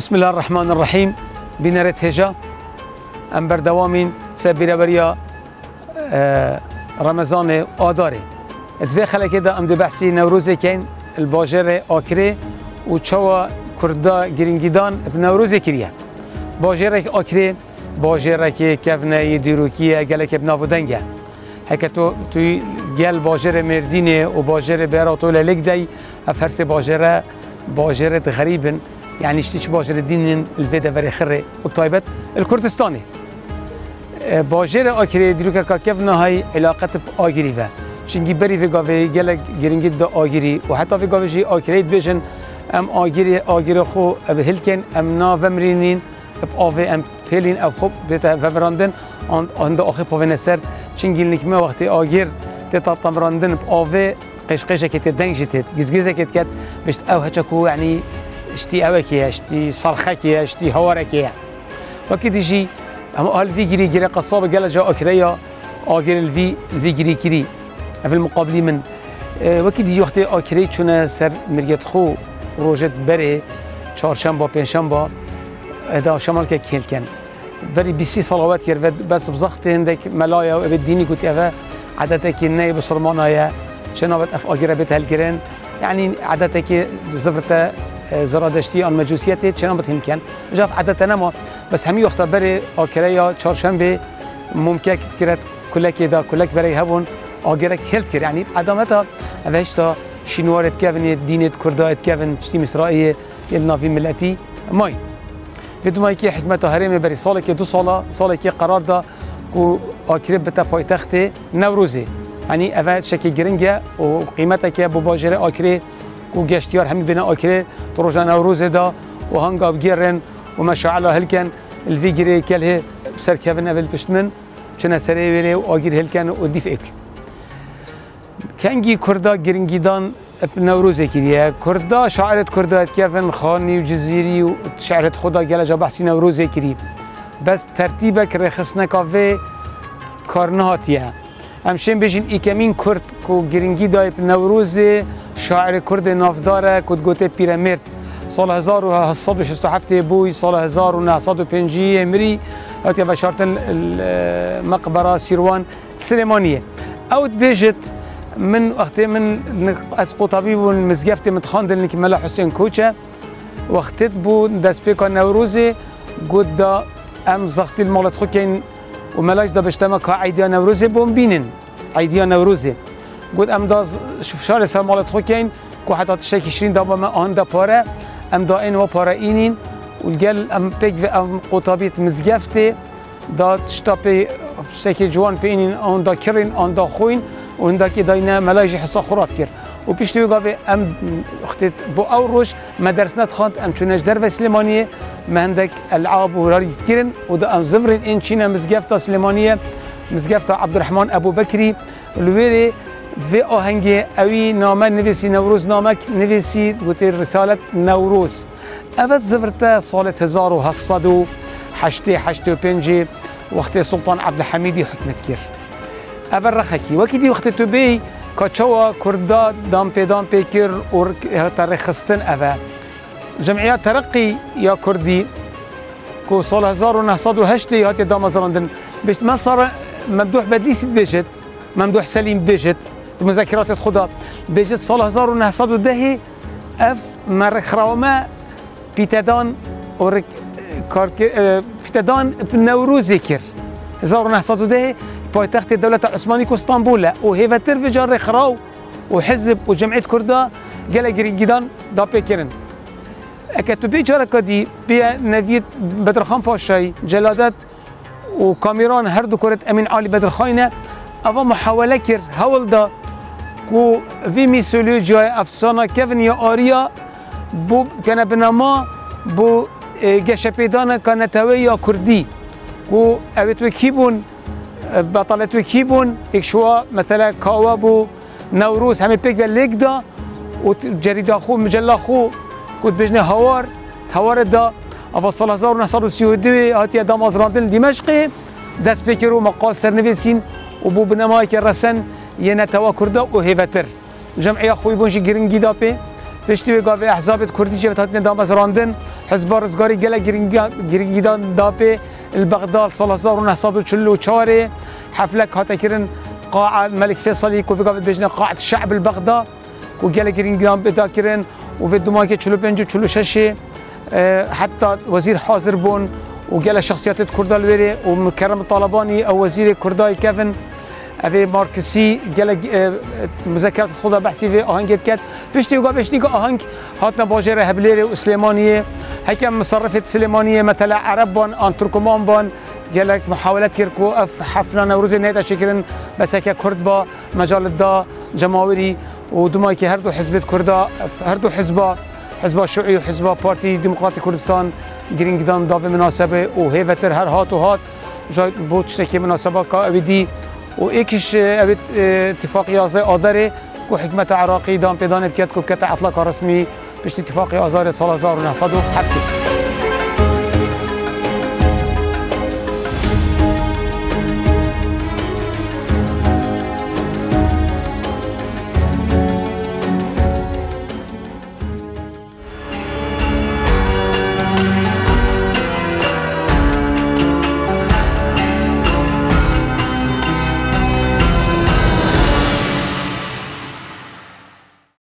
بسم الله الرحمن الرحیم. بینرت هجا ام بردوامین سبیروریا رمضان آداره. اتفاق خلقه دا ام دو بحثی نوروز کن الباجر آکره و چوا کردا گرینگیدان بنوروز کریه. باجر آکره باجر که کفنه دیروکیه گله که بناودنگه. هک توی گل باجر مردینه و باجر براتول لگدی افرس باجر غریبن. يعني اشتيش باجر الدين الفيدا فري خري وبطيبت الكردستاني باجر آكري دروكا كاكفنا هاي علاقة بآجري فا شنجي بري في قافي جلق جرينجيد دا آجري وحتى في قافي جي آكري بيجن ام آجري خو بهلكن ام نافمرينين بآفي ام تيلين او خب بيتا فمراندن عند آخي بوفينسر شنجي نكما وقت آجر تتا تمراندن بآفي قشقشة كت دنجتت جزجزة كت بشت او هتشكو يعني اشتي اوكيا اشتي صرخكيا اشتي هواركيا وكي تجي هم قال في جري قصاب قال جا اكريا اجر الفي جري كري في المقابل من وكي تجي وقت اكري چونه سر مريت خو روجت بري چهارشنبه پنجشنبه ادا شمال كيل كان بري بيسي صلوات يرفد بس بزخت عندك ملايا وبديني قلت افا عادتك النايب بصرمانايا شنو اف اجر بيت هالجرين يعني عادتك زفرته زرادشتی آن مجوسیتی چنان بتهم کن جاف عادتنا ما بس همی وقت بری آکریا چهارشنبه ممکن کرد کلک دا کلک برای هبون آگرک هلت کرد یعنی عدامتا اوهشتا شینوارت کون دینت کردایت کون چتی مصرایی نافی ملتی مای بدون که حکمت هرم بری سال که 2 سال که قرار دا کو آکرب بتا پایتخت نوروزی یعنی اوه شکی گرنگه و قیمتا که بباجر آکری و گشتیار همی بنا آکره تروجا نوروز دا و هنگا بگیرن و مشاعله هلکن الفیگری کله سرکفن اول پشتمن چنه سری ویره و آگیر هلکن و دیف اک کنگی کردا گرینگیدان نوروز کریه کردا شاعرت کردا کفن خانی و جزیری و شاعرت خدا گلجا بحثی نوروز کری بس ترتیبک رخص نکاوه کارنهاتیه همشین بیشین ایکمین کرد کو گرینگی دای نوروز شاعر کرد نافداره کد گوته پیرمرد سال 1767 بوی سال 1905 امری هاتی بشارتن مقبره سیروان سلیمانیه او بیجت من وقت من از قطبی و مزگفت متخاندن که ملا حسین کوچه وقتت بود دست پیکا نوروزی گود دا ام زختی المالت خو کن و ملاش دا بشتما که عیدیا نوروزی بون بینن عیدیا نوروزی گود ام دا شفشار سر مالت خو کن که حتی تشکی شرین دا با ما آن دا پاره ام دا این و پاره اینین و الگل ام پیک و ام قطابیت مزگفته دا تشتا پی شکی جوان پی اینین آن دا کرین آن دا خوین و هنده که داینا ملاجی حسا خورات کرد و پیشتوی گاوه ام وقتی با او روش مدرس ندخاند ام چونش در و سلیمانیه مهندک العاب و راری تکرن و دا ام زفرین این چینه مزگفتا سلیمانیه مزگفتا عبدالرحمن ابو بکری لویره و آهنگ اوی نامه نویسی نوروز نامه نویسی گوتی رسالت نوروز اول زفرتا سال 1785 وقتی سلطان عبدالحمیدی حکمت کرد اول رخکی وکی دی وقتی تو بی کچوا کردا دام پی کر و ترخستن اوه جمعیت ترقی یا کردی که سال 1908 هاتی دام زراندن بشت من صار ممدوح بدلیسید بشت ممدوح سلیم بشت مذاکرات خدا بشت سال 1910 اف مرخراوما پیتدان و پیتدان نوروزی کر 1910 پایتخت دولت عثمانی کو استانبول و هیوتر و جار خراو و حزب و جمعیت کردا گله گرینگیدان دا پیکرن اکتو بی جاره کدی بی نوید بدرخان پاشای جلادت و کامیران هر دو کرد امین علی بدرخانه اوا محاوله کر هول دا کو وی میسولو جای افسانه کفن یا آریا بو کنه بنما بو گشپیدان کنه توی یا کردی کو اویت و کیبون بطلت و کیبون یک شوا مثلا کاوابو نوروز همه پیک و لیک دا و جریده خو مجله خو کود بجنه هوار دا اول سال 1932 هاتی دام ازراندن دمشق دست پیکر و مقال سرنویسین و بو بنمایی که رسن یه نتوا کرده و هیوتر جمعیه خوی بونشی گرنگی دا پی پشتی و گاوه احزاب کردی چه هاتی دام ازراندن حزب رزگاری گله گرینگیدان داپی البغداد سال 1944 حفله هاتکرن قاعة الملك فيصل كوفي قابل بيجنا قاعة الشعب البغداد وقال جرينجان بتاكرن وفي الدماغ تشلو بنجو تشلو ششي حتى وزير حاضر بون وقال شخصيات كردال ويري ومكرم الطالباني او وزير كرداي كيفن افي ماركسي قال مذكرات خدا بحثي في اهنج كات بيشتي وقا بيشتي اهنج هاتنا باجر هبليري وسليمانيه هيك مصرفه سليمانيه مثلا عربان ان تركمان بان قال لك محاولات يركو اف حفله نوروز نيتا شكرن بس هيك كرد با مجال الدا جماهيري ودمايكي هردو حزب كردا هردو حزب الشيوعي وحزب بارتي ديمقراطي كردستان جرينجدان داف مناسبه وهيفتر هر هات وهات جاي بوتشتكي مناسبه كابدي وايكش ابد اتفاقيه آذر كو حكمه عراقي دام بيدان بكات كو كتا اطلاق رسمي باش اتفاقيه آذر سال 1907